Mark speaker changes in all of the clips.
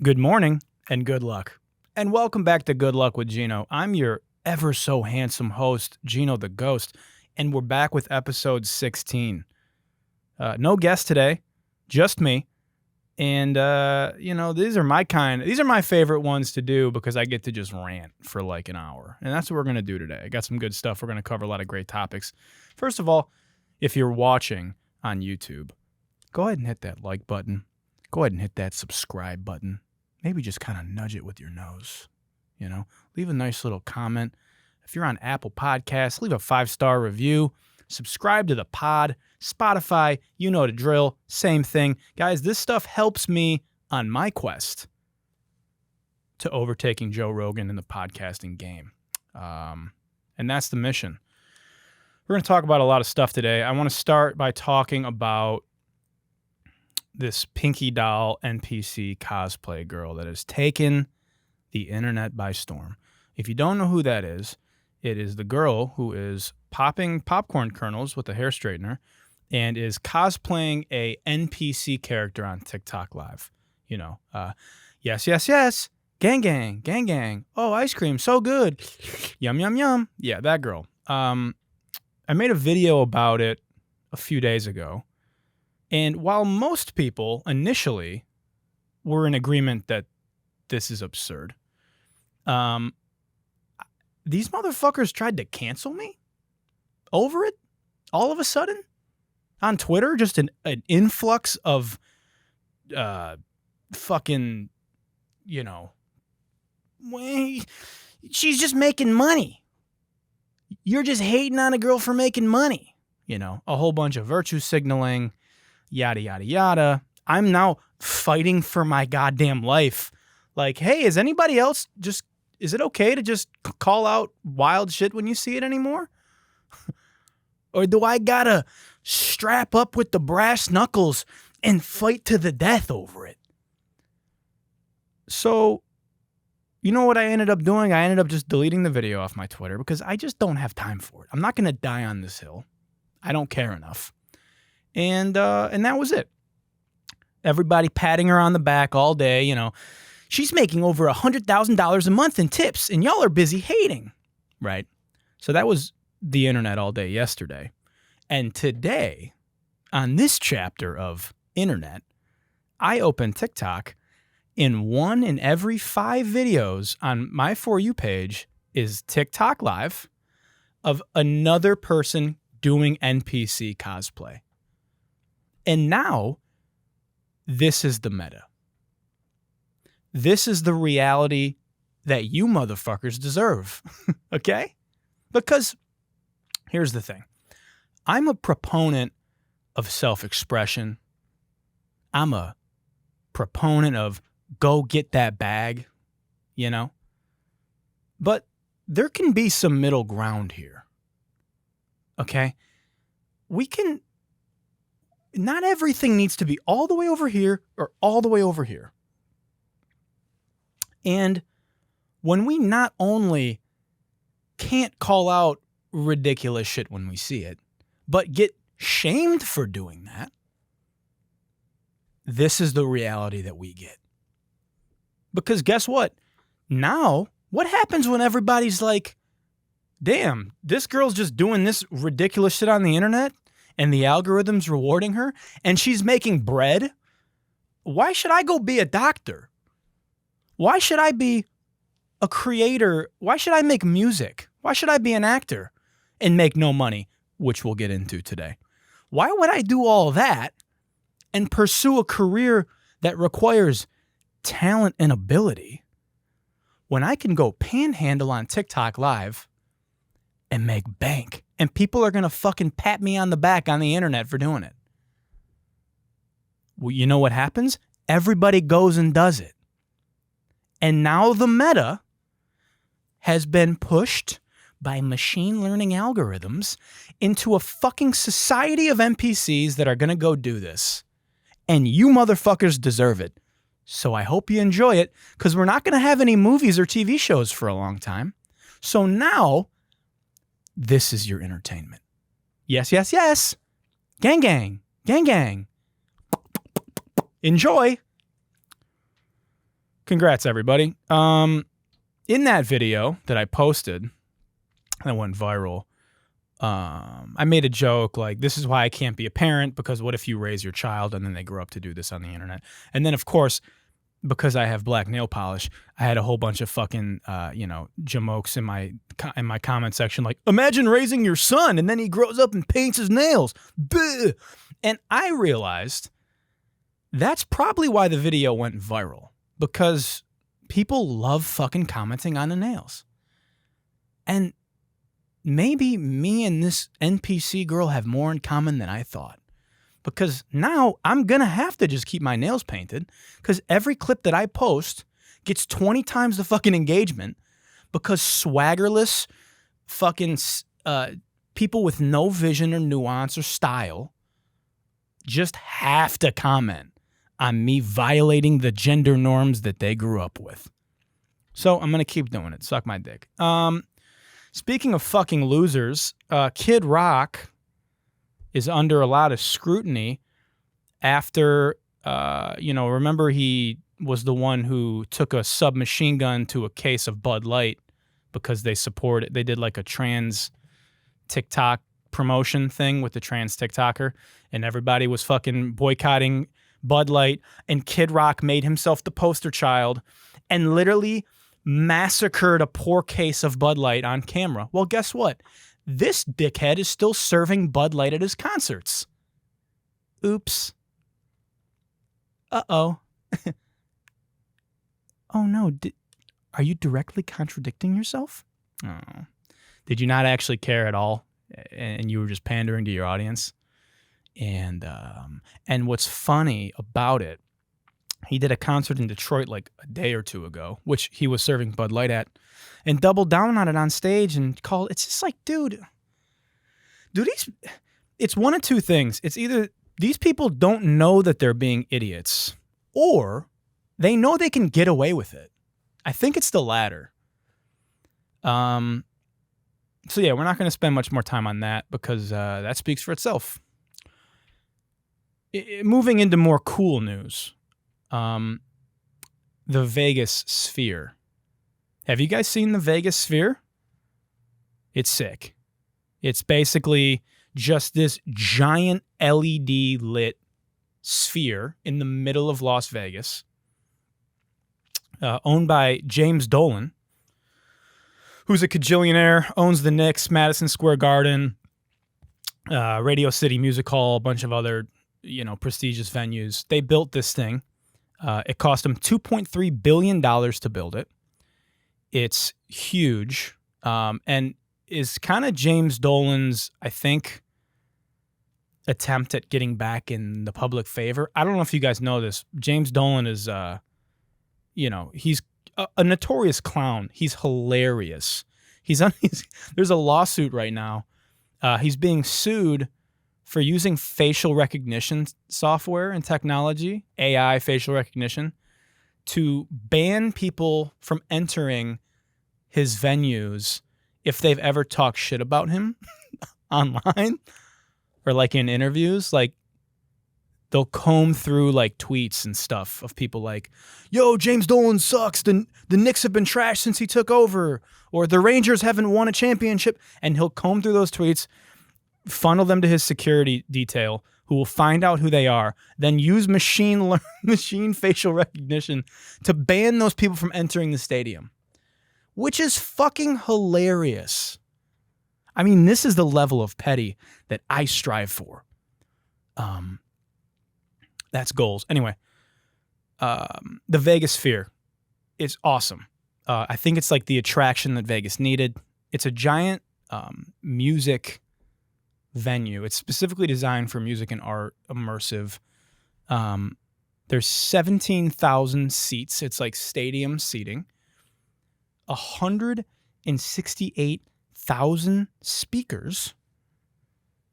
Speaker 1: Good morning and good luck. And welcome back to Good Luck with Gino. I'm your ever so handsome host, Gino the Ghost, and we're back with episode 16. No guest today, just me. And, these are my favorite ones to do because I get to just rant for like an hour. And that's what we're going to do today. I got some good stuff. We're going to cover a lot of great topics. First of all, if you're watching on YouTube, go ahead and hit that like button. Go ahead and hit that subscribe button. Maybe just kind of nudge it with your nose, Leave a nice little comment. If you're on Apple Podcasts, leave a 5-star review. Subscribe to the pod. Spotify, you know the drill. Same thing. Guys, this stuff helps me on my quest to overtaking Joe Rogan in the podcasting game. And that's the mission. We're going to talk about a lot of stuff today. I want to start by talking about this Pinky Doll NPC cosplay girl that has taken the internet by storm. If you don't know who that is, it is the girl who is popping popcorn kernels with a hair straightener and is cosplaying a NPC character on TikTok Live. Yes, gang, gang, gang, gang. Oh, ice cream, so good. Yum, yum, yum. Yeah, that girl. I made a video about it a few days ago. And while most people initially were in agreement that this is absurd, these motherfuckers tried to cancel me over it all of a sudden on Twitter. Just an influx of fucking, she's just making money. You're just hating on a girl for making money. A whole bunch of virtue signaling. Yada, yada, yada. I'm now fighting for my goddamn life. Like, hey, is anybody else is it okay to just call out wild shit when you see it anymore? Or do I gotta strap up with the brass knuckles and fight to the death over it? So, you know what I ended up doing? I ended up just deleting the video off my Twitter because I just don't have time for it. I'm not going to die on this hill. I don't care enough. And that was it. Everybody patting her on the back all day, She's making over $100,000 a month in tips, and y'all are busy hating, right? So that was the internet all day yesterday. And today, on this chapter of internet, I opened TikTok, and 1 in every 5 videos on my For You page is TikTok Live of another person doing NPC cosplay. And now, this is the meta. This is the reality that you motherfuckers deserve, okay? Because here's the thing. I'm a proponent of self-expression. I'm a proponent of go get that bag, But there can be some middle ground here, okay? Not everything needs to be all the way over here or all the way over here. And when we not only can't call out ridiculous shit when we see it, but get shamed for doing that, this is the reality that we get. Because guess what? Now, what happens when everybody's like, damn, this girl's just doing this ridiculous shit on the internet? And the algorithm's rewarding her, and she's making bread? Why should I go be a doctor? Why should I be a creator? Why should I make music? Why should I be an actor and make no money, which we'll get into today? Why would I do all that and pursue a career that requires talent and ability when I can go panhandle on TikTok Live and make bank? And people are going to fucking pat me on the back on the internet for doing it. Well, you know what happens? Everybody goes and does it. And now the meta has been pushed by machine learning algorithms into a fucking society of NPCs that are going to go do this. And you motherfuckers deserve it. So I hope you enjoy it, because we're not going to have any movies or TV shows for a long time. So now, this is your entertainment. Yes, yes, yes. Gang, gang, gang, gang. Enjoy. Congrats, everybody. In that video that I posted that went viral, I made a joke like, this is why I can't be a parent, because what if you raise your child and then they grow up to do this on the internet? And then, of course, because I have black nail polish, I had a whole bunch of fucking, jamokes in my comment section, like, imagine raising your son and then he grows up and paints his nails. Bleh. And I realized that's probably why the video went viral, because people love fucking commenting on the nails. And maybe me and this NPC girl have more in common than I thought. Because now I'm going to have to just keep my nails painted, because every clip that I post gets 20 times the fucking engagement, because swaggerless fucking people with no vision or nuance or style just have to comment on me violating the gender norms that they grew up with. So I'm going to keep doing it. Suck my dick. Speaking of fucking losers, Kid Rock is under a lot of scrutiny after, remember he was the one who took a submachine gun to a case of Bud Light because they did like a trans TikTok promotion thing with the trans TikToker, and everybody was fucking boycotting Bud Light, and Kid Rock made himself the poster child and literally massacred a poor case of Bud Light on camera. Well, guess what? This dickhead is still serving Bud Light at his concerts. Oops. Uh-oh. Oh, no. Are you directly contradicting yourself? Oh. Did you not actually care at all, and you were just pandering to your audience? And what's funny about it, he did a concert in Detroit like a day or two ago, which he was serving Bud Light at, and doubled down on it on stage and called. It's just like, dude, it's one of two things. It's either these people don't know that they're being idiots, or they know they can get away with it. I think it's the latter. So yeah, we're not going to spend much more time on that, because that speaks for itself. Moving into more cool news, the Vegas Sphere. Have you guys seen the Vegas Sphere? It's sick. It's basically just this giant LED lit sphere in the middle of Las Vegas, owned by James Dolan, who's a cajillionaire, owns the Knicks, Madison Square Garden, Radio City Music Hall, a bunch of other, prestigious venues. They built this thing. It cost them $2.3 billion to build it. It's huge, and is kind of James Dolan's, I think, attempt at getting back in the public favor. I don't know if you guys know this. James Dolan is, he's a notorious clown. He's hilarious. There's a lawsuit right now. He's being sued for using facial recognition software and technology, AI facial recognition, to ban people from entering his venues if they've ever talked shit about him online or like in interviews. Like, they'll comb through like tweets and stuff of people like, yo, James Dolan sucks. The Knicks have been trashed since he took over, or the Rangers haven't won a championship. And he'll comb through those tweets, funnel them to his security detail, who will find out who they are, then use machine facial recognition to ban those people from entering the stadium, which is fucking hilarious. I mean, this is the level of petty that I strive for. That's goals. Anyway, the Vegas Sphere is awesome. I think it's like the attraction that Vegas needed. It's a giant music venue. It's specifically designed for music and art, immersive. There's 17,000 seats. It's like stadium seating. 168,000 speakers,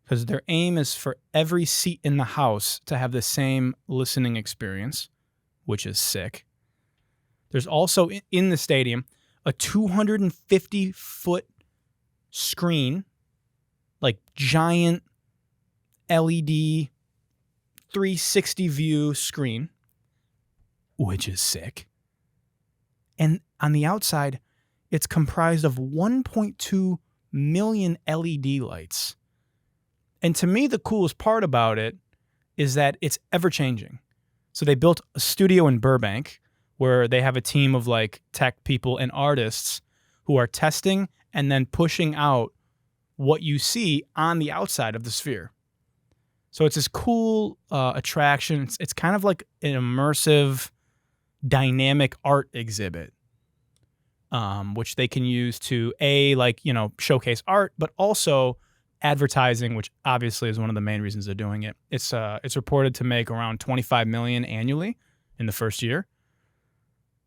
Speaker 1: because their aim is for every seat in the house to have the same listening experience, which is sick. There's also in the stadium a 250-foot screen, like giant LED 360 view screen, which is sick. And on the outside, it's comprised of 1.2 million LED lights. And to me, the coolest part about it is that it's ever-changing. So they built a studio in Burbank where they have a team of like tech people and artists who are testing and then pushing out what you see on the outside of the sphere. So it's this cool attraction. It's kind of like an immersive, dynamic art exhibit, which they can use to showcase art, but also advertising, which obviously is one of the main reasons they're doing it. It's reported to make around $25 million annually in the first year.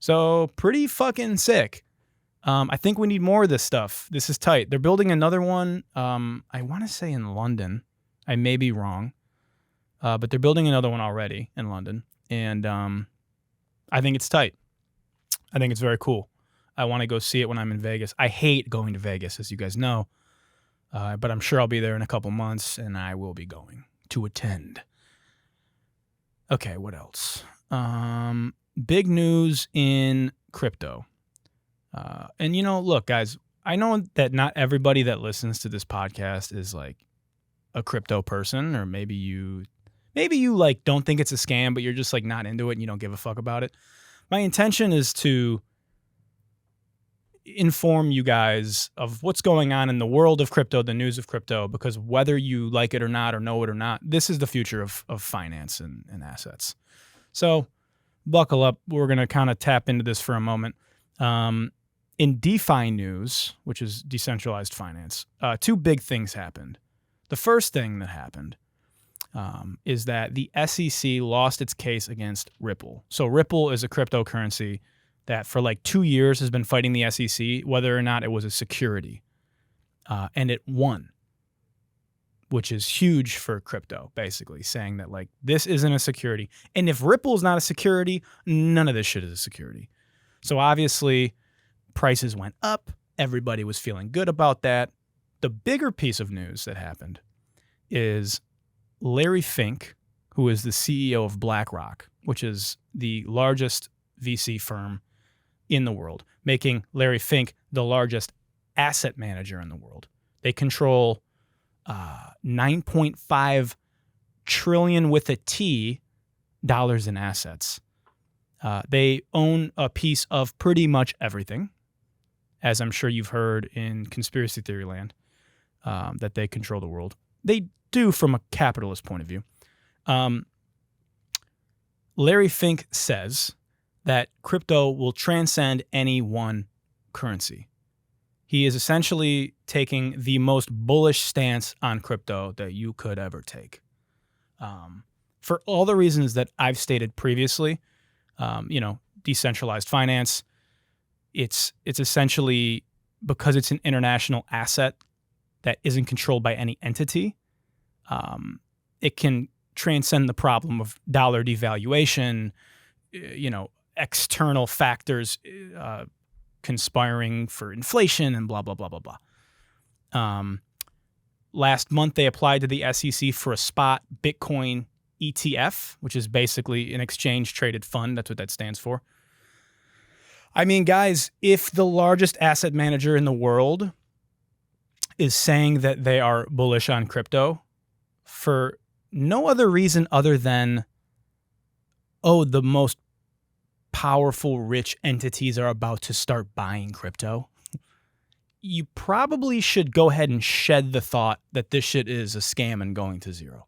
Speaker 1: So pretty fucking sick. I think we need more of this stuff. This is tight. They're building another one. I want to say in London. I may be wrong, but they're building another one already in London, and I think it's tight. I think it's very cool. I want to go see it when I'm in Vegas. I hate going to Vegas, as you guys know. But I'm sure I'll be there in a couple months, and I will be going to attend. Okay, what else? Big news in crypto. And look, guys, I know that not everybody that listens to this podcast is like a crypto person, or maybe you like don't think it's a scam, but you're just like not into it and you don't give a fuck about it. My intention is to inform you guys of what's going on in the world of crypto, the news of crypto, because whether you like it or not, or know it or not, this is the future of finance and assets. So buckle up. We're going to kind of tap into this for a moment. In DeFi news, which is decentralized finance, two big things happened. The first thing that happened is that the SEC lost its case against Ripple. So Ripple is a cryptocurrency that for like 2 years has been fighting the SEC whether or not it was a security. And it won, which is huge for crypto, basically saying that like this isn't a security. And if Ripple is not a security, none of this shit is a security. So obviously prices went up. Everybody was feeling good about that. The bigger piece of news that happened is Larry Fink, who is the CEO of BlackRock, which is the largest VC firm in the world, making Larry Fink the largest asset manager in the world. They control 9.5 trillion with a T dollars in assets. They own a piece of pretty much everything, as I'm sure you've heard in conspiracy theory land, that they control the world. They do from a capitalist point of view. Larry Fink says that crypto will transcend any one currency. He is essentially taking the most bullish stance on crypto that you could ever take. For all the reasons that I've stated previously, decentralized finance, it's essentially because it's an international asset that isn't controlled by any entity. It can transcend the problem of dollar devaluation, external factors conspiring for inflation and blah, blah, blah, blah, blah. Last month, they applied to the SEC for a spot Bitcoin ETF, which is basically an exchange-traded fund. That's what that stands for. I mean, guys, if the largest asset manager in the world is saying that they are bullish on crypto for no other reason other than, the most powerful, rich entities are about to start buying crypto, you probably should go ahead and shed the thought that this shit is a scam and going to zero.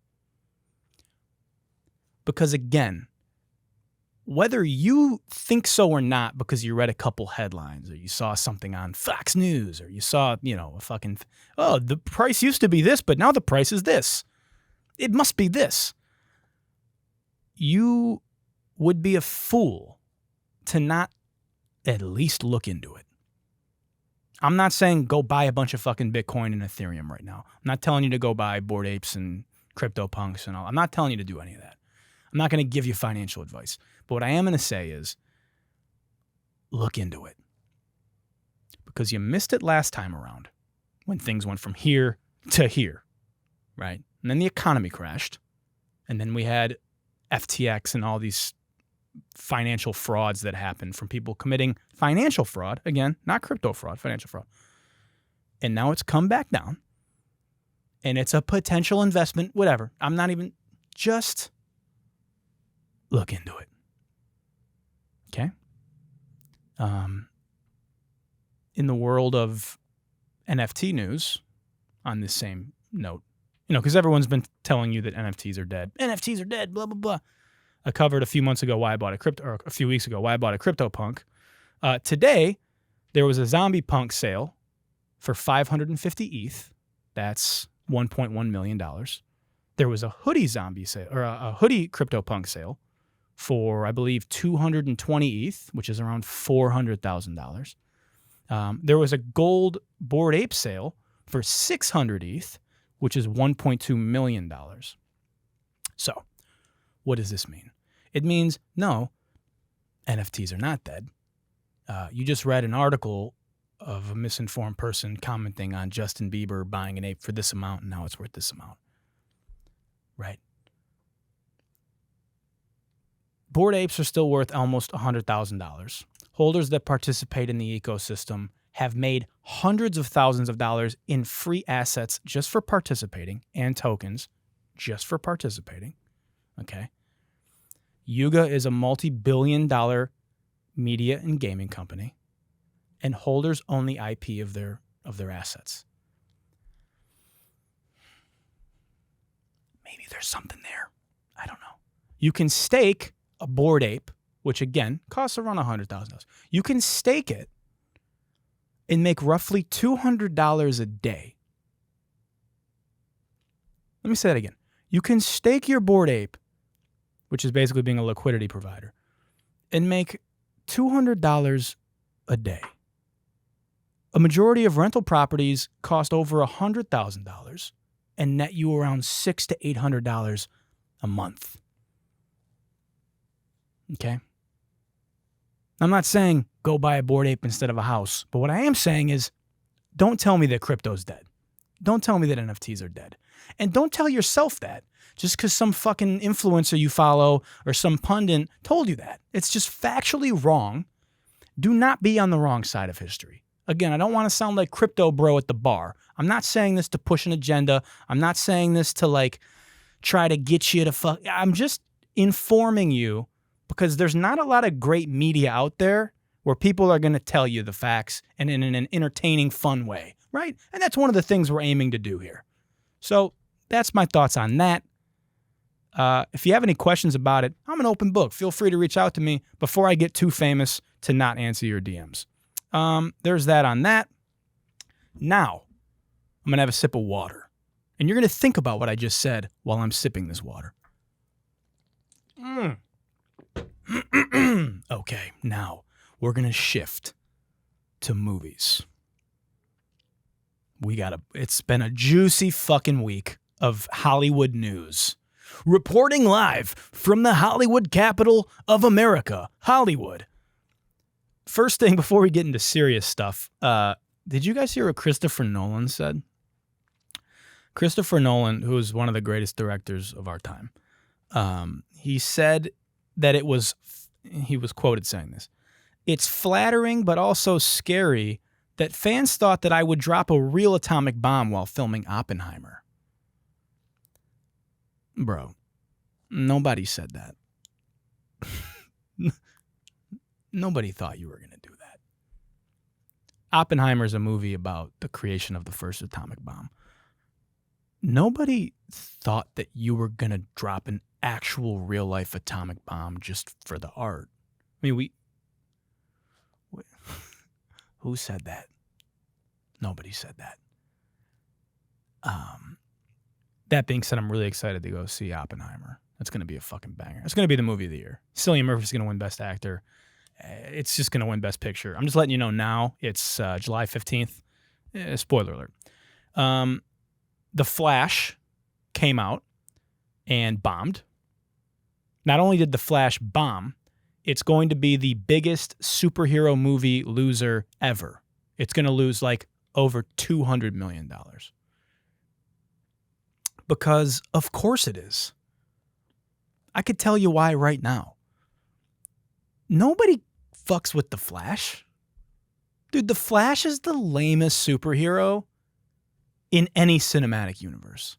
Speaker 1: Because again, whether you think so or not because you read a couple headlines or you saw something on Fox News or you saw, a fucking, the price used to be this, but now the price is this. It must be this. You would be a fool to not at least look into it. I'm not saying go buy a bunch of fucking Bitcoin and Ethereum right now. I'm not telling you to go buy Bored Apes and CryptoPunks and all. I'm not telling you to do any of that. I'm not going to give you financial advice. But what I am going to say is look into it. Because you missed it last time around when things went from here to here, right? And then the economy crashed. And then we had FTX and all these financial frauds that happen from people committing financial fraud. Again, not crypto fraud, financial fraud. And now it's come back down. And it's a potential investment, whatever. I'm not even, just look into it. Okay? In the world of NFT news, on this same note, because everyone's been telling you that NFTs are dead. NFTs are dead, blah, blah, blah. I covered a few months ago why I bought a few weeks ago, why I bought a CryptoPunk. Today, there was a zombie punk sale for 550 ETH. That's $1.1 million. There was a hoodie zombie sale, or a hoodie CryptoPunk sale for, I believe, 220 ETH, which is around $400,000. There was a gold Bored Ape sale for 600 ETH, which is $1.2 million. So, what does this mean? It means, no, NFTs are not dead. You just read an article of a misinformed person commenting on Justin Bieber buying an ape for this amount, and now it's worth this amount. Right? Bored Apes are still worth almost $100,000. Holders that participate in the ecosystem have made hundreds of thousands of dollars in free assets just for participating, and tokens just for participating. Okay? Yuga is a multi-billion-dollar media and gaming company, and holders own the IP of their assets. Maybe there's something there. I don't know. You can stake a Bored Ape, which again costs around $100,000. You can stake it and make roughly $200 a day. Let me say that again. You can stake your Bored Ape, which is basically being a liquidity provider, and make $200 a day. A majority of rental properties cost over $100,000 and net you around $600 to $800 a month. Okay? I'm not saying go buy a Bored Ape instead of a house, but what I am saying is don't tell me that crypto's dead. Don't tell me that NFTs are dead. And don't tell yourself that just because some fucking influencer you follow or some pundit told you that. It's just factually wrong. Do not be on the wrong side of history. Again, I don't want to sound like crypto bro at the bar. I'm not saying this to push an agenda. I'm not saying this to try to get you to fuck. I'm just informing you because there's not a lot of great media out there where people are going to tell you the facts and in an entertaining, fun way, right? And that's one of the things we're aiming to do here. So that's my thoughts on that. If you have any questions about it, I'm an open book. Feel free to reach out to me before I get too famous to not answer your DMs. There's that on that. Now, I'm going to have a sip of water. And you're going to think about what I just said while I'm sipping this water. Okay, now we're going to shift to movies. It's been a juicy fucking week of Hollywood news. Reporting live from the Hollywood capital of America, Hollywood. First thing before we get into serious stuff, did you guys hear what Christopher Nolan said? Christopher Nolan, who is one of the greatest directors of our time, he said that he was quoted saying this, "It's flattering but also scary that fans thought that I would drop a real atomic bomb while filming Oppenheimer." Bro, nobody said that. Nobody thought you were going to do that. Oppenheimer's a movie about the creation of the first atomic bomb. Nobody thought that you were going to drop an actual real-life atomic bomb just for the art. I mean, who said that? Nobody said that. That being said, I'm really excited to go see Oppenheimer. That's going to be a fucking banger. It's going to be the movie of the year. Cillian Murphy's going to win Best Actor. It's just going to win Best Picture. I'm just letting you know now. It's July 15th. Spoiler alert. The Flash came out and bombed. Not only did The Flash bomb, it's going to be the biggest superhero movie loser ever. It's going to lose over $200 million. Because of course it is. I could tell you why right now. nobody fucks with the Flash. Dude, the Flash is the lamest superhero in any cinematic universe.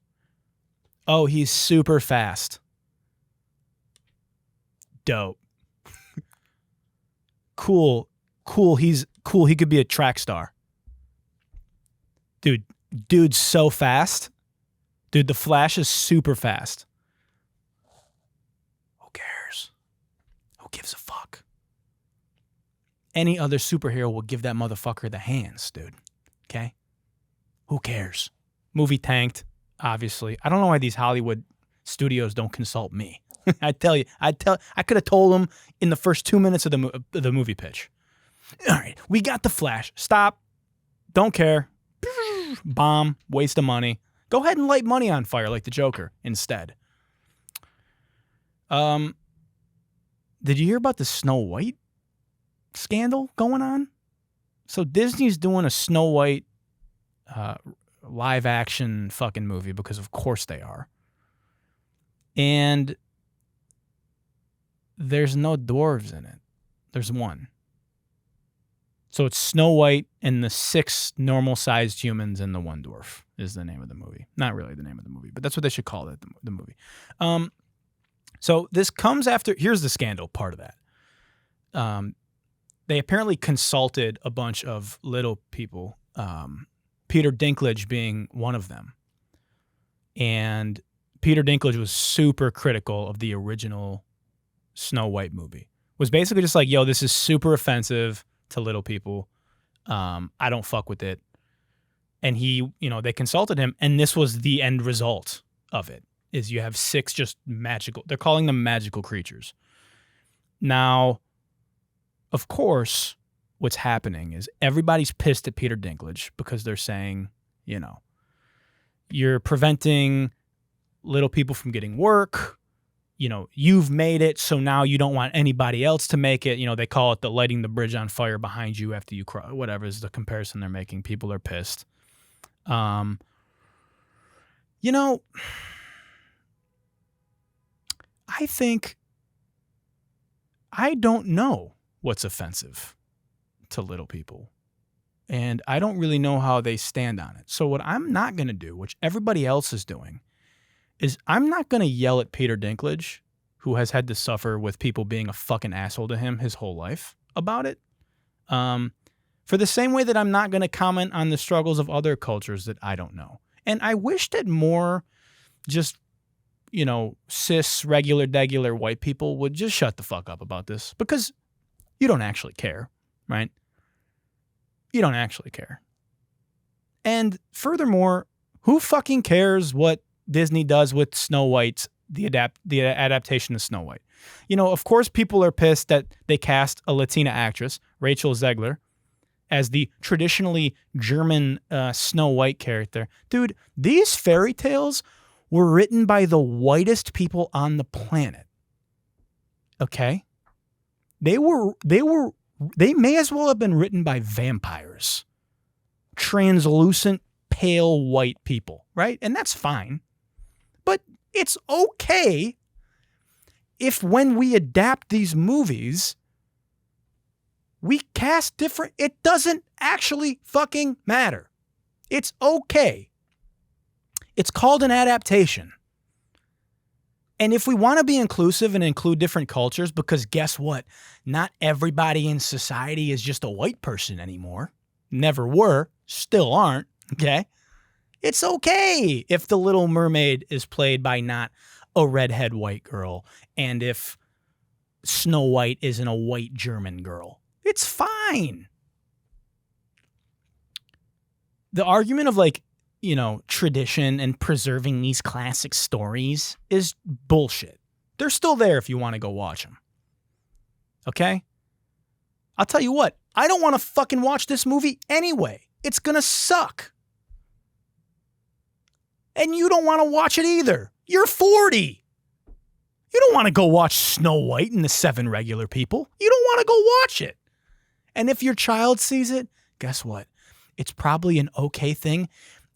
Speaker 1: Oh, he's super fast. Dope. Cool. He's cool. He could be a track star. Dude's so fast. Dude, the Flash is super fast. Who cares? Who gives a fuck? Any other superhero will give that motherfucker the hands, dude. Okay? Who cares? Movie tanked, obviously. I don't know why these Hollywood studios don't consult me. I tell you, I could have told them in the first 2 minutes of the movie pitch. All right, we got the Flash. Stop. Don't care. Bomb. Waste of money. Go ahead and light money on fire like the Joker instead. Did you hear about the Snow White scandal going on? So Disney's doing a Snow White live action fucking movie because of course they are. And there's no dwarves in it. There's one. So it's Snow White and the 6 normal-sized humans and the one dwarf is the name of the movie. Not really the name of the movie, but that's what they should call it, the movie. So this comes after... Here's the scandal part of that. They apparently consulted a bunch of little people, Peter Dinklage being one of them. And Peter Dinklage was super critical of the original Snow White movie. Was basically just like, yo, this is super offensive to little people. I don't fuck with it. And they consulted him, and this was the end result of it, is you have 6 just magical, they're calling them magical creatures. Now, of course, what's happening is everybody's pissed at Peter Dinklage because they're saying, you're preventing little people from getting work. You've made it, so now you don't want anybody else to make it. They call it the lighting the bridge on fire behind you after you cry. Whatever is the comparison they're making. People are pissed. I think I don't know what's offensive to little people. And I don't really know how they stand on it. So what I'm not going to do, which everybody else is doing, is I'm not going to yell at Peter Dinklage, who has had to suffer with people being a fucking asshole to him his whole life about it. For the same way that I'm not going to comment on the struggles of other cultures that I don't know. And I wish that more just, cis, regular white people would just shut the fuck up about this, because you don't actually care, right? You don't actually care. And furthermore, who fucking cares what Disney does with Snow White, the adaptation of Snow White? Of course people are pissed that they cast a Latina actress, Rachel Zegler, as the traditionally German Snow White character. Dude, these fairy tales were written by the whitest people on the planet. Okay? They may as well have been written by vampires. Translucent, pale white people, right? And that's fine. But it's okay if when we adapt these movies, we cast different. It doesn't actually fucking matter. It's okay. It's called an adaptation. And if we want to be inclusive and include different cultures, because guess what? Not everybody in society is just a white person anymore. Never were, still aren't, okay? It's okay if The Little Mermaid is played by not a redhead white girl, and if Snow White isn't a white German girl. It's fine. The argument of tradition and preserving these classic stories is bullshit. They're still there if you want to go watch them. Okay? I'll tell you what, I don't want to fucking watch this movie anyway. It's gonna suck. And you don't want to watch it either. You're 40. You don't want to go watch Snow White and the 7 regular people. You don't want to go watch it. And if your child sees it, guess what? It's probably an okay thing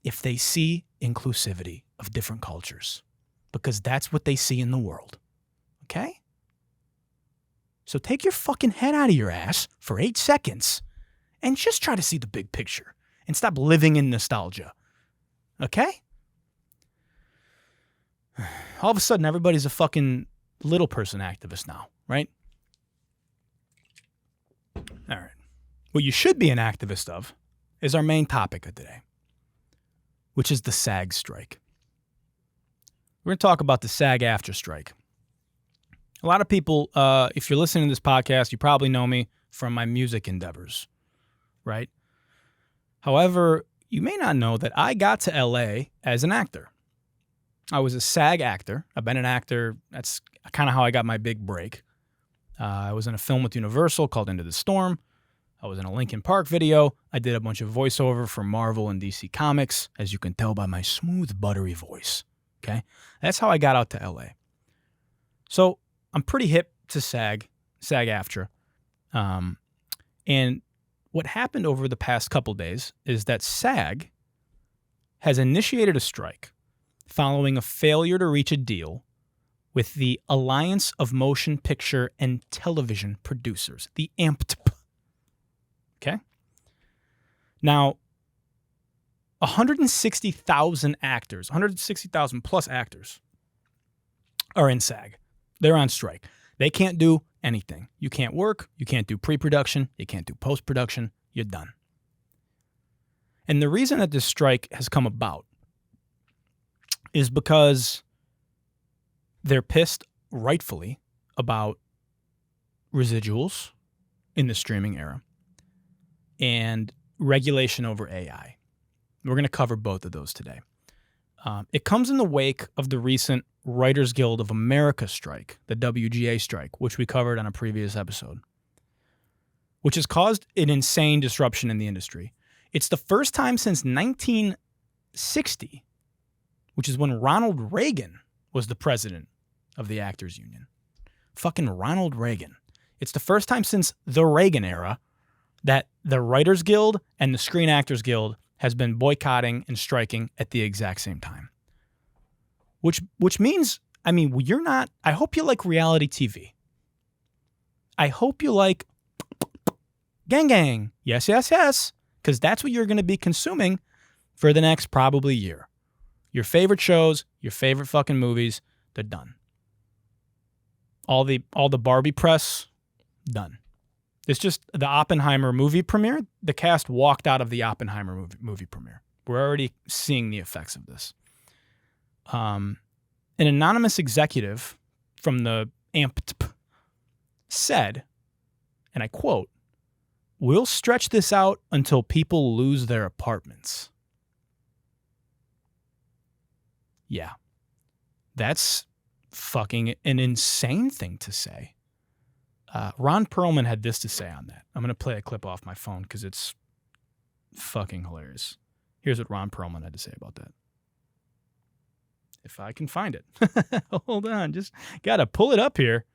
Speaker 1: if they see inclusivity of different cultures, because that's what they see in the world. Okay? So take your fucking head out of your ass for 8 seconds and just try to see the big picture and stop living in nostalgia. Okay? All of a sudden, everybody's a fucking little person activist now, right? All right. What you should be an activist of is our main topic of today, which is the SAG strike. We're going to talk about the SAG-AFTRA strike. A lot of people, if you're listening to this podcast, you probably know me from my music endeavors, right? However, you may not know that I got to LA as an actor. I was a SAG actor. I've been an actor. That's kind of how I got my big break. I was in a film with Universal called Into the Storm. I was in a Linkin Park video. I did a bunch of voiceover for Marvel and DC Comics, as you can tell by my smooth, buttery voice. Okay? That's how I got out to LA. So I'm pretty hip to SAG-AFTRA. And what happened over the past couple days is that SAG has initiated a strike following a failure to reach a deal with the Alliance of Motion Picture and Television Producers, the AMPTP. Okay? Now, 160,000 actors, 160,000 plus actors are in SAG. They're on strike. They can't do anything. You can't work. You can't do pre-production. You can't do post-production. You're done. And the reason that this strike has come about is because they're pissed, rightfully, about residuals in the streaming era and regulation over AI. We're going to cover both of those today. It comes in the wake of the recent Writers Guild of America strike, the WGA strike, which we covered on a previous episode, which has caused an insane disruption in the industry. It's the first time since 1960, which is when Ronald Reagan was the president of the Actors Union. Fucking Ronald Reagan. It's the first time since the Reagan era that the Writers Guild and the Screen Actors Guild has been boycotting and striking at the exact same time. Which means, I mean, I hope you like reality TV. I hope you like gang gang. Yes, yes, yes. Because that's what you're going to be consuming for the next probably year. Your favorite shows, your favorite fucking movies, they're done. All the Barbie press, done. It's just the Oppenheimer movie premiere. The cast walked out of the Oppenheimer movie premiere. We're already seeing the effects of this. An anonymous executive from the AMPTP said, and I quote, "We'll stretch this out until people lose their apartments." Yeah. That's fucking an insane thing to say. Ron Perlman had this to say on that. I'm going to play a clip off my phone because it's fucking hilarious. Here's what Ron Perlman had to say about that. If I can find it. Hold on. Just got to pull it up here.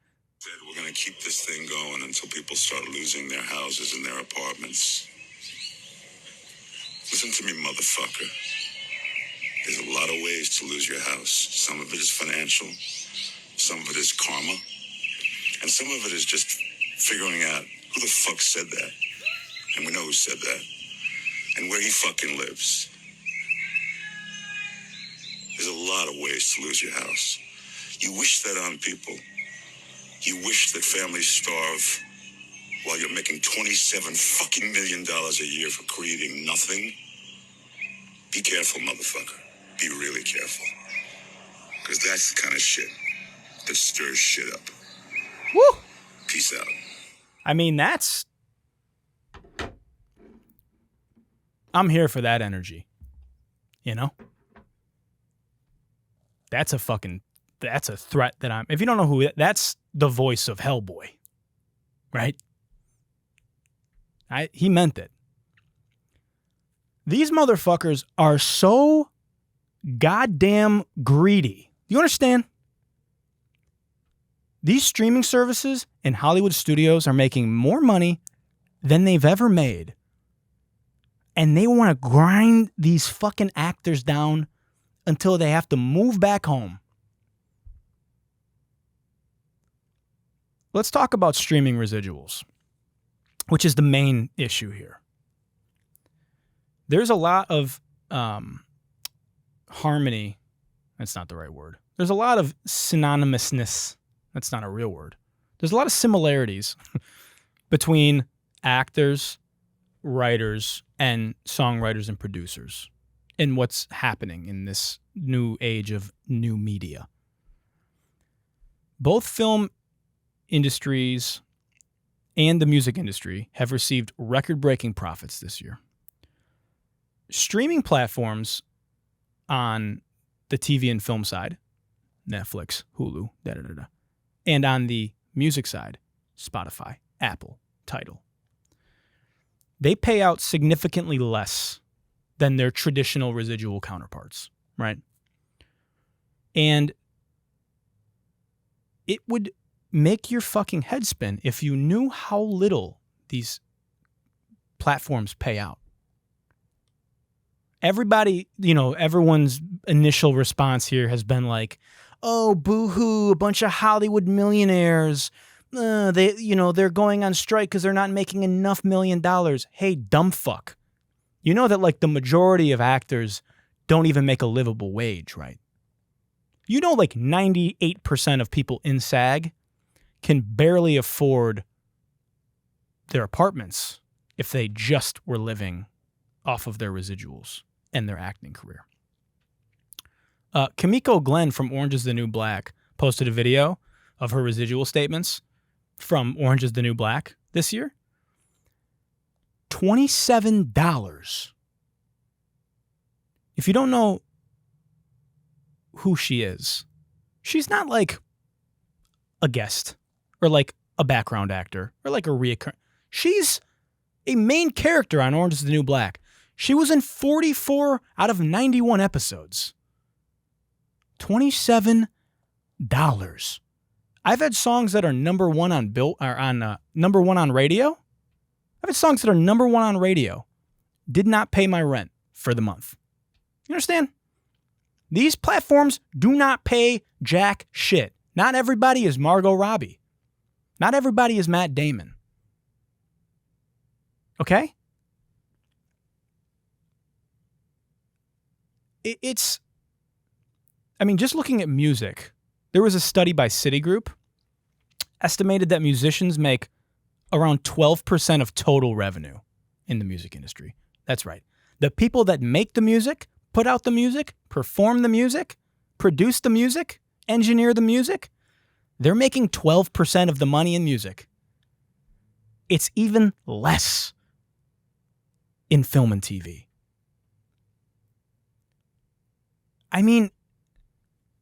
Speaker 2: We're going to keep this thing going until people start losing their houses and their apartments. Listen to me, motherfucker. There's a lot of ways to lose your house. Some of it is financial. Some of it is karma. And some of it is just figuring out who the fuck said that. And we know who said that. And where he fucking lives. There's a lot of ways to lose your house. You wish that on people. You wish that families starve while you're making $27 fucking million a year for creating nothing. Be careful, motherfucker. Be really careful. Because that's the kind of shit that stirs shit up.
Speaker 1: Woo!
Speaker 2: Peace out.
Speaker 1: I mean, I'm here for that energy. You know? That's a threat that if you don't know who, that's the voice of Hellboy. Right? He meant it. These motherfuckers are so goddamn greedy. You understand? These streaming services and Hollywood studios are making more money than they've ever made. And they want to grind these fucking actors down until they have to move back home. let's talk about streaming residuals, which is the main issue here. There's a lot of harmony. That's not the right word. There's a lot of synonymousness. That's not a real word. There's a lot of similarities between actors, writers, and songwriters and producers in what's happening in this new age of new media. Both film industries and the music industry have received record-breaking profits this year. Streaming platforms on the TV and film side, Netflix, Hulu, and on the music side, Spotify, Apple, Tidal, they pay out significantly less than their traditional residual counterparts, right? And it would make your fucking head spin if you knew how little these platforms pay out. Everybody, everyone's initial response here has been like, oh, boo-hoo, a bunch of Hollywood millionaires. They're going on strike because they're not making enough $1 million. Hey, dumb fuck. You know that like the majority of actors don't even make a livable wage, right? You know like 98% of people in SAG can barely afford their apartments if they just were living off of their residuals and their acting career. Kimiko Glenn from Orange is the New Black posted a video of her residual statements from Orange is the New Black this year. $27. If you don't know who she is, she's not like a guest or like a background actor or like a reoccurring. She's a main character on Orange is the New Black. She was in 44 out of 91 episodes. $27. I've had songs that are number one on number one on radio. I've had songs that are number one on radio. Did not pay my rent for the month. You understand? These platforms do not pay jack shit. Not everybody is Margot Robbie. Not everybody is Matt Damon. Okay? Just looking at music, there was a study by Citigroup estimated that musicians make around 12% of total revenue in the music industry. That's right. The people that make the music, put out the music, perform the music, produce the music, engineer the music, they're making 12% of the money in music. It's even less in film and TV.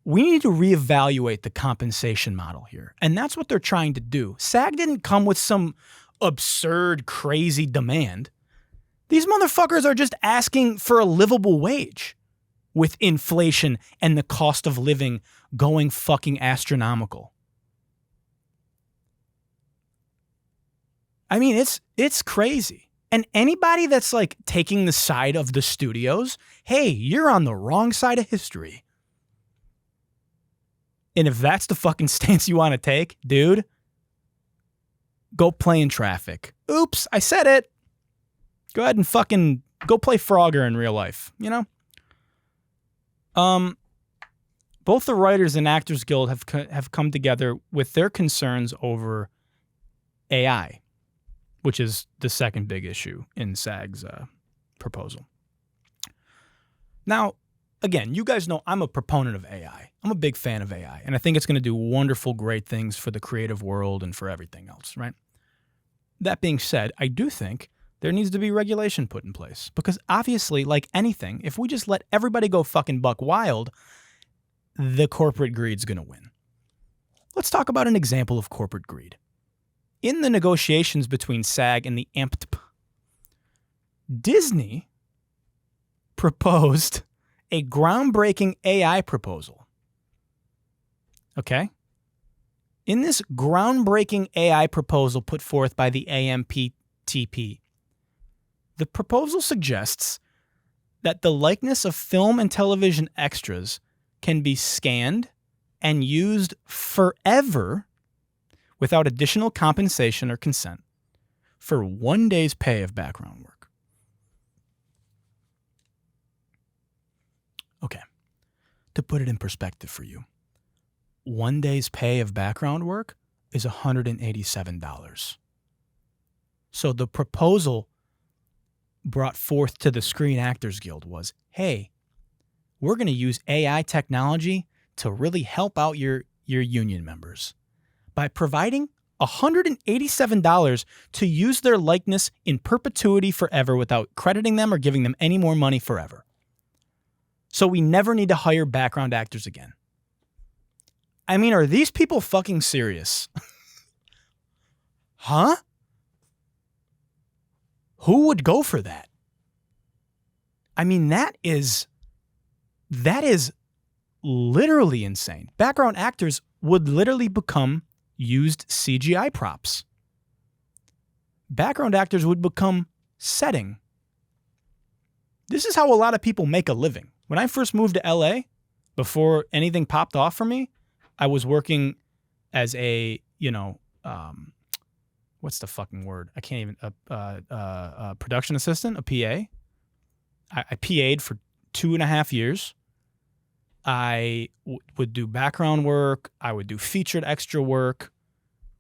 Speaker 1: We need to reevaluate the compensation model here. And that's what they're trying to do. SAG didn't come with some absurd, crazy demand. These motherfuckers are just asking for a livable wage with inflation and the cost of living going fucking astronomical. It's crazy. And anybody that's like taking the side of the studios, hey, you're on the wrong side of history. And if that's the fucking stance you want to take, dude, go play in traffic. Oops, I said it. Go ahead and fucking go play Frogger in real life, Both the Writers and Actors Guild have come together with their concerns over AI, which is the second big issue in SAG's proposal. Now, again, you guys know I'm a proponent of AI. I'm a big fan of AI, and I think it's going to do wonderful, great things for the creative world and for everything else, right? That being said, I do think there needs to be regulation put in place because obviously, like anything, if we just let everybody go fucking buck wild, the corporate greed's going to win. Let's talk about an example of corporate greed. In the negotiations between SAG and the AMPTP, Disney proposed a groundbreaking AI proposal. Okay? In this groundbreaking AI proposal put forth by the AMPTP, the proposal suggests that the likeness of film and television extras can be scanned and used forever without additional compensation or consent for 1 day's pay of background work. Okay, to put it in perspective for you, 1 day's pay of background work is $187. So the proposal brought forth to the Screen Actors Guild was, hey, we're going to use AI technology to really help out your union members by providing $187 to use their likeness in perpetuity forever without crediting them or giving them any more money forever. So we never need to hire background actors again. I mean, are these people fucking serious? Huh? Who would go for that? I mean, that is literally insane. Background actors would literally become used CGI props. Background actors would become setting. This is how a lot of people make a living. When I first moved to LA, before anything popped off for me, I was working as a, what's the fucking word? I can't even, a production assistant, a PA. I PA'd for 2.5 years. I would do background work. I would do featured extra work.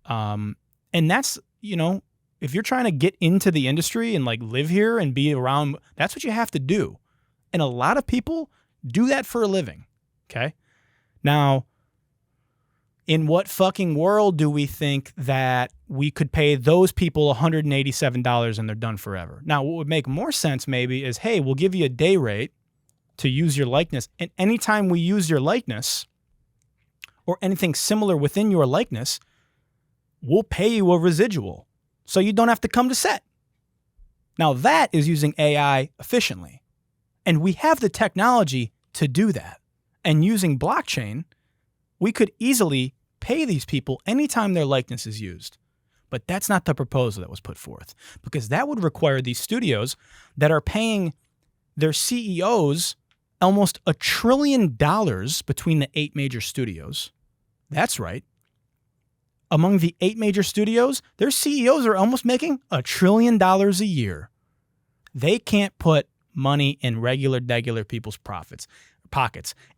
Speaker 1: And that's, if you're trying to get into the industry and like live here and be around, that's what you have to do. And a lot of people do that for a living. Okay. Now, in what fucking world do we think that we could pay those people $187 and they're done forever? Now, what would make more sense maybe is, hey, we'll give you a day rate to use your likeness. And anytime we use your likeness or anything similar within your likeness, we'll pay you a residual so you don't have to come to set. Now, that is using AI efficiently. And we have the technology to do that. And using blockchain, we could easily pay these people anytime their likeness is used. But that's not the proposal that was put forth, because that would require these studios that are paying their CEOs almost $1 trillion between the 8 major studios. That's right. Among the 8 major studios, their CEOs are almost making $1 trillion a year. They can't put money in regular people's pockets.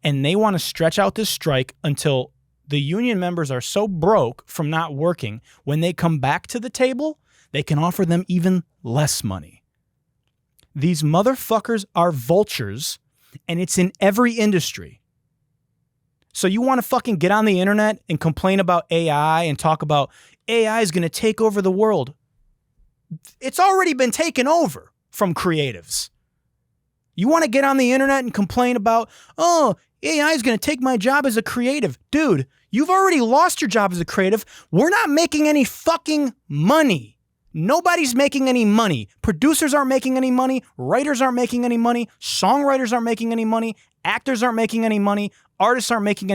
Speaker 1: And they want to stretch out this strike until the union members are so broke from not working, when they come back to the table, they can offer them even less money. These motherfuckers are vultures, and it's in every industry. So you want to fucking get on the internet and complain about AI and talk about AI is going to take over the world. It's already been taken over from creatives. You want to get on the internet and complain about, oh, AI is going to take my job as a creative. Dude, you've already lost your job as a creative. We're not making any fucking money. Nobody's making any money. Producers aren't making any money. Writers aren't making any money. Songwriters aren't making any money. Actors aren't making any money. Artists aren't making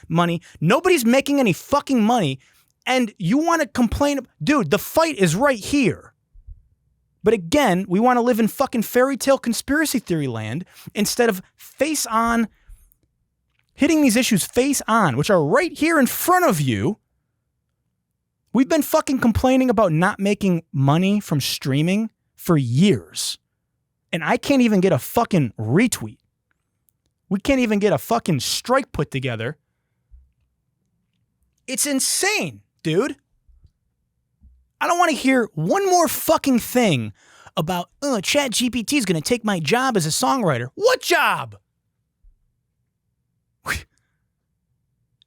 Speaker 1: money. Nobody's making any fucking money. And you want to complain. Dude, the fight is right here. But again, we want to live in fucking fairy tale conspiracy theory land instead of hitting these issues face on, which are right here in front of you. We've been fucking complaining about not making money from streaming for years. And I can't even get a fucking retweet. We can't even get a fucking strike put together. It's insane, dude. I don't want to hear one more fucking thing about, ChatGPT is going to take my job as a songwriter. What job?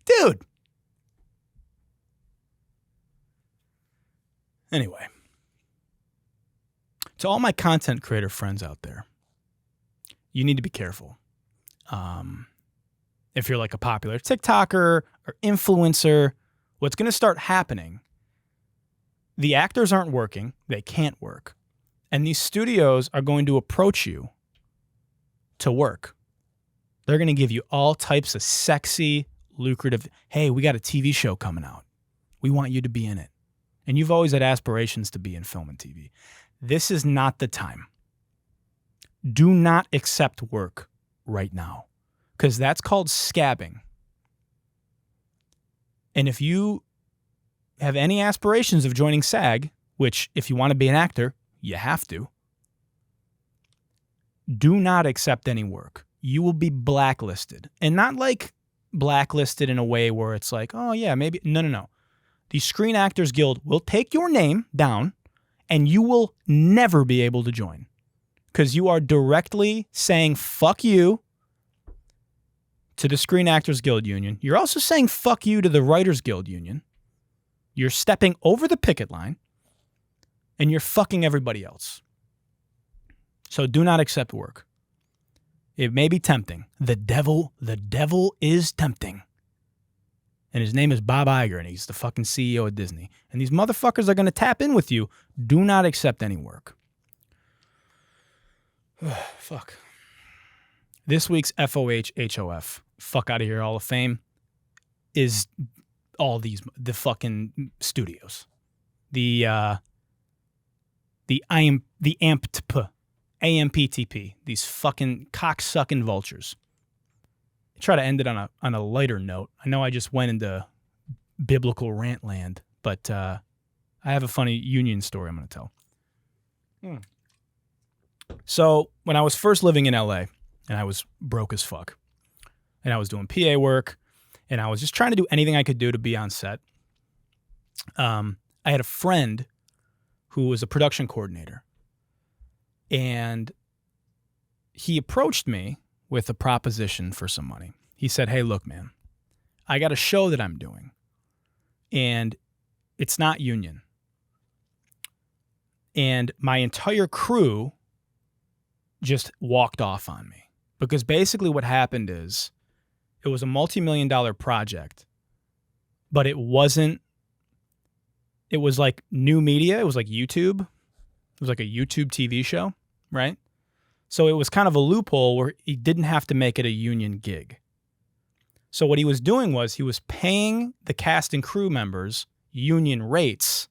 Speaker 1: Dude. Anyway, to all my content creator friends out there, you need to be careful. If you're like a popular TikToker or influencer, what's going to start happening, the actors aren't working, they can't work, and these studios are going to approach you to work. They're going to give you all types of sexy, lucrative, hey, we got a TV show coming out. We want you to be in it. And you've always had aspirations to be in film and TV. This is not the time. Do not accept work right now, because that's called scabbing. And if you have any aspirations of joining SAG, which if you want to be an actor, you have to, do not accept any work. You will be blacklisted. And not like blacklisted in a way where it's like, oh yeah, maybe. No. The Screen Actors Guild will take your name down and you will never be able to join because you are directly saying fuck you to the Screen Actors Guild Union. You're also saying fuck you to the Writers Guild Union. You're stepping over the picket line and you're fucking everybody else. So do not accept work. It may be tempting. The devil is tempting. And his name is Bob Iger, and he's the fucking CEO of Disney. And these motherfuckers are going to tap in with you. Do not accept any work. Fuck. This week's FOH, Fuck Out of Here Hall of Fame, is all the fucking studios. The AMPTP, these fucking cocksucking vultures. Try to end it on a lighter note. I know I just went into biblical rant land, but I have a funny union story I'm going to tell. So when I was first living in LA, and I was broke as fuck, and I was doing PA work, and I was just trying to do anything I could do to be on set, I had a friend who was a production coordinator, and he approached me with a proposition for some money. He said, hey, look, man, I got a show that I'm doing, and it's not union. And my entire crew just walked off on me. Because basically what happened is it was a multi-million-dollar project, but it was like new media. It was like YouTube. It was like a YouTube TV show, right? So it was kind of a loophole where he didn't have to make it a union gig. So what he was doing was he was paying the cast and crew members union rates,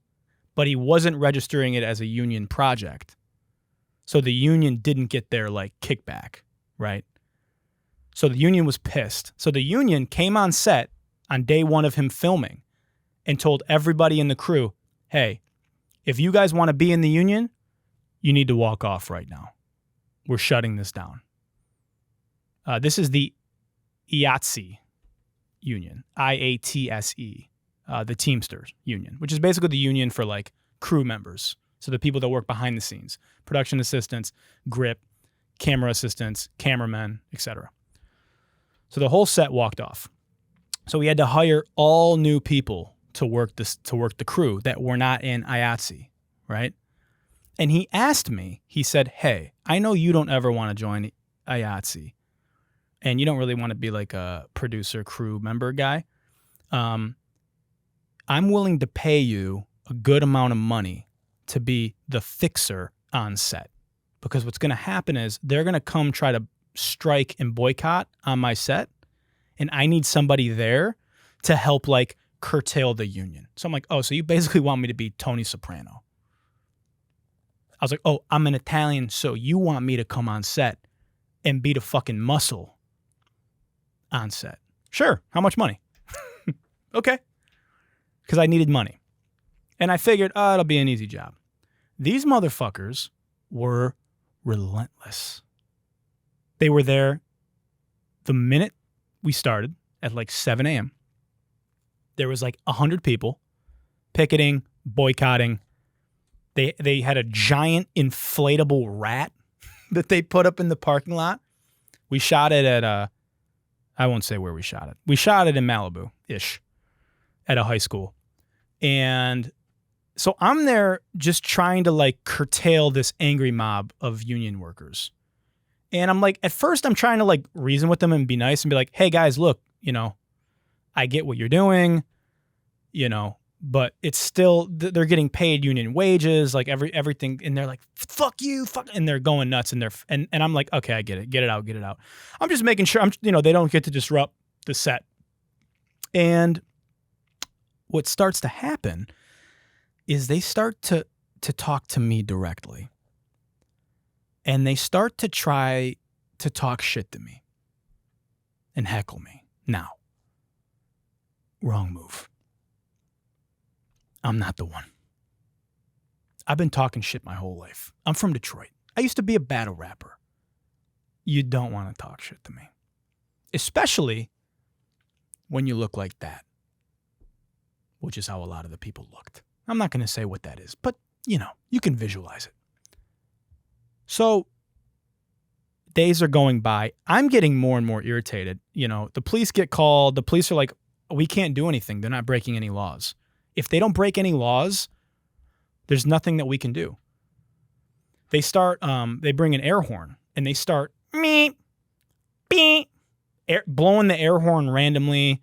Speaker 1: but he wasn't registering it as a union project. So the union didn't get their like kickback, right? So the union was pissed. So the union came on set on day one of him filming and told everybody in the crew, hey, if you guys want to be in the union, you need to walk off right now. We're shutting this down. This is the IATSE union, IATSE, the Teamsters union, which is basically the union for like crew members. So the people that work behind the scenes, production assistants, grip, camera assistants, cameramen, etc. So the whole set walked off. So we had to hire all new people to work the crew that were not in IATSE, right? And he asked me, he said, hey, I know you don't ever want to join IATSE and you don't really want to be like a producer, crew member guy. I'm willing to pay you a good amount of money to be the fixer on set. Because what's going to happen is they're going to come try to strike and boycott on my set. And I need somebody there to help like curtail the union. So I'm like, oh, so you basically want me to be Tony Soprano. I was like, oh, I'm an Italian, so you want me to come on set and be the fucking muscle on set. Sure. How much money? Okay. Because I needed money. And I figured, oh, it'll be an easy job. These motherfuckers were relentless. They were there the minute we started at like 7 a.m. There was like 100 people picketing, boycotting. They had a giant inflatable rat that they put up in the parking lot. We shot it at I won't say where we shot it. We shot it in Malibu-ish at a high school. And so I'm there just trying to like curtail this angry mob of union workers. And I'm like, at first I'm trying to like reason with them and be nice and be like, hey guys, look, I get what you're doing, but it's still, they're getting paid union wages, like everything. And they're like, fuck you, and they're going nuts and and I'm like, okay, I get it. Get it out. I'm just making sure they don't get to disrupt the set. And what starts to happen is they start to talk to me directly. And they start to try to talk shit to me and heckle me. Now, wrong move. I'm not the one. I've been talking shit my whole life. I'm from Detroit. I used to be a battle rapper. You don't want to talk shit to me. Especially when you look like that, which is how a lot of the people looked. I'm not going to say what that is, but, you can visualize it. So days are going by. I'm getting more and more irritated. The police get called. The police are like, we can't do anything. They're not breaking any laws. If they don't break any laws, there's nothing that we can do. They start, they bring an air horn and they start blowing the air horn randomly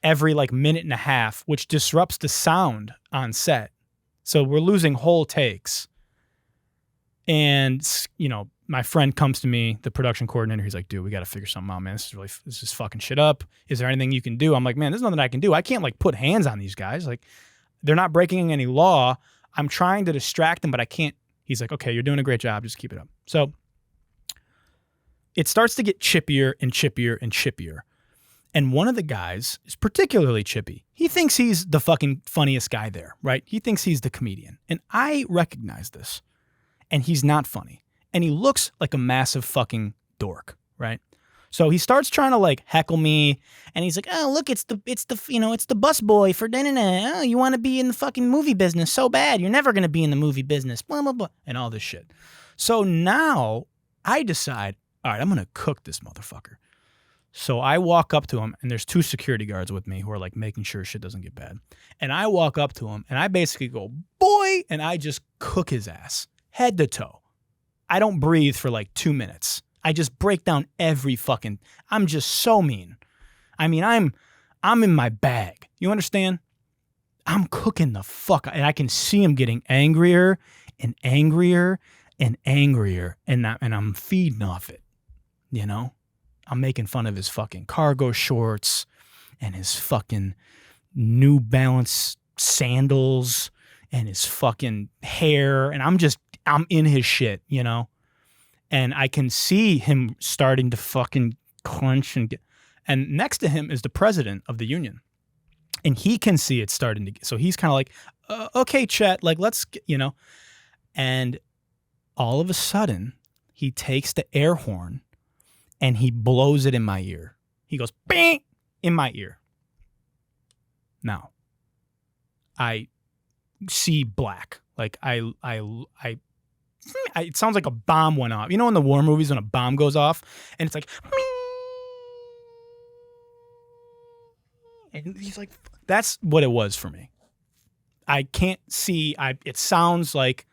Speaker 1: every minute and a half, which disrupts the sound on set. So we're losing whole takes. And, my friend comes to me, the production coordinator. He's like, dude, we got to figure something out, man. This is fucking shit up. Is there anything you can do? I'm like, man, there's nothing I can do. I can't put hands on these guys. They're not breaking any law. I'm trying to distract them, but I can't. He's like, okay, you're doing a great job. Just keep it up. So it starts to get chippier and chippier and chippier. And one of the guys is particularly chippy. He thinks he's the fucking funniest guy there, right? He thinks he's the comedian. And I recognize this. And he's not funny. And he looks like a massive fucking dork, right? So he starts trying to heckle me, and he's like, "Oh, look, it's the bus boy for oh, you want to be in the fucking movie business so bad. You're never going to be in the movie business, blah blah blah," and all this shit. So now I decide, all right, I'm going to cook this motherfucker. So I walk up to him, and there's 2 security guards with me who are making sure shit doesn't get bad. And I walk up to him, and I basically go, "Boy," and I just cook his ass head to toe. I don't breathe for 2 minutes. I just break down every fucking. I'm just so mean. I mean, I'm in my bag. You understand? I'm cooking the fuck, and I can see him getting angrier and angrier and angrier, and I'm feeding off it. I'm making fun of his fucking cargo shorts and his fucking New Balance sandals and his fucking hair, and I'm in his shit, and I can see him starting to fucking clench and next to him is the president of the union, and he can see it starting to get, so he's kind of like, okay, Chet, let's, and all of a sudden he takes the air horn and he blows it in my ear. He goes, bing, in my ear. Now, I see black. It sounds like a bomb went off. In the war movies when a bomb goes off and it's like, and he's like, that's what it was for me. I can't see. It sounds like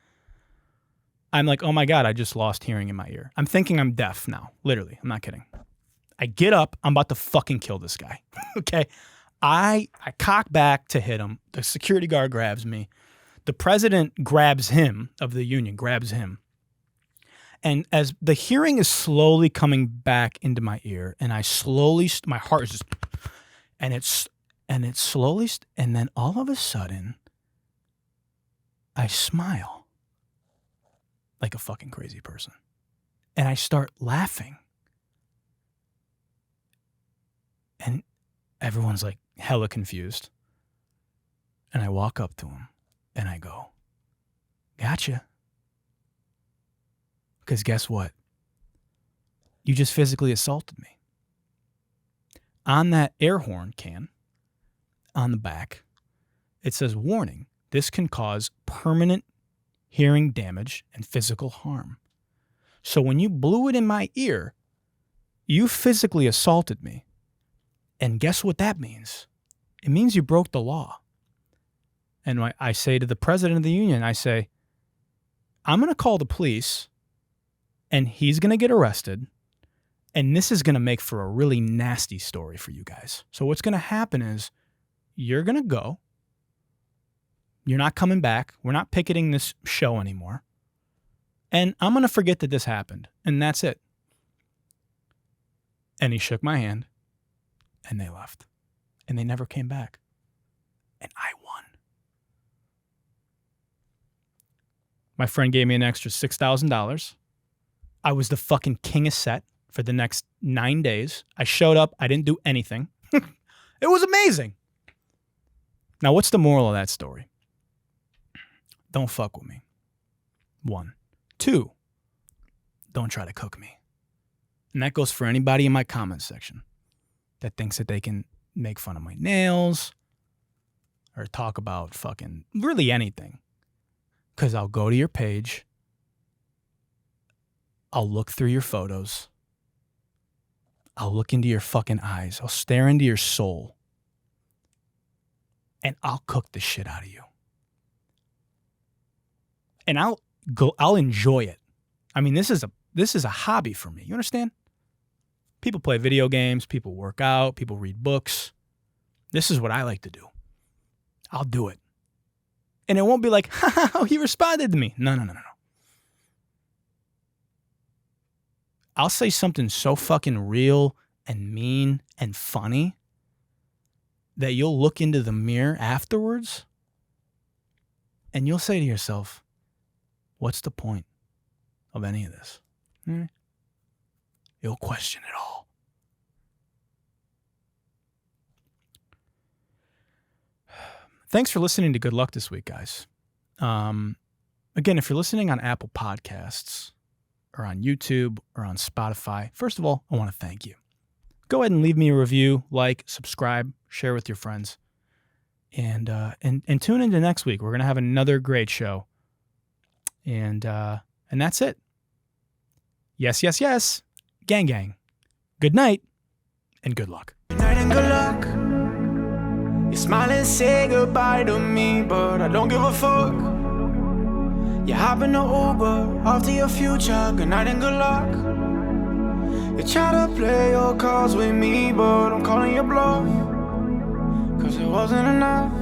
Speaker 1: I'm like, oh my God, I just lost hearing in my ear. I'm thinking I'm deaf now. Literally. I'm not kidding. I get up. I'm about to fucking kill this guy. Okay. I cock back to hit him. The security guard grabs me. The president grabs him, of the union, grabs him. And as the hearing is slowly coming back into my ear, and my heart is just, and it's slowly, and then all of a sudden, I smile like a fucking crazy person. And I start laughing. And everyone's hella confused. And I walk up to him. And I go, gotcha. Because guess what? You just physically assaulted me. On that air horn can, on the back, it says, warning, this can cause permanent hearing damage and physical harm. So when you blew it in my ear, you physically assaulted me. And guess what that means? It means you broke the law. And I say to the president of the union, I say, I'm going to call the police, and he's going to get arrested, and this is going to make for a really nasty story for you guys. So what's going to happen is you're going to go. You're not coming back. We're not picketing this show anymore. And I'm going to forget that this happened, and that's it. And he shook my hand, and they left. And they never came back. And I won. My friend gave me an extra $6,000. I was the fucking king of set for the next 9 days. I showed up. I didn't do anything. It was amazing. Now, what's the moral of that story? don't fuck with me. 1. 2, don't try to cook me. And that goes for anybody in my comment section that thinks that they can make fun of my nails or talk about fucking really anything. Because I'll go to your page, I'll look through your photos, I'll look into your fucking eyes, I'll stare into your soul, and I'll cook the shit out of you. And I'll enjoy it. I mean, this is a hobby for me. You understand? People play video games, people work out, people read books. This is what I like to do. I'll do it. And it won't be like, ha, he responded to me. No. I'll say something so fucking real and mean and funny that you'll look into the mirror afterwards and you'll say to yourself, what's the point of any of this? You'll question it all. Thanks for listening to Good Luck this week, guys. Again, if you're listening on Apple Podcasts or on YouTube or on Spotify, first of all, I want to thank you. Go ahead and leave me a review, like, subscribe, share with your friends. And tune into next week. We're going to have another great show. And that's it. Yes. Gang. Good night and good luck.
Speaker 3: Good night and good luck. You smile and say goodbye to me, but I don't give a fuck. You hop in the Uber, off to your future. Good night and good luck. You try to play your cards with me, but I'm calling your bluff. 'Cause it wasn't enough.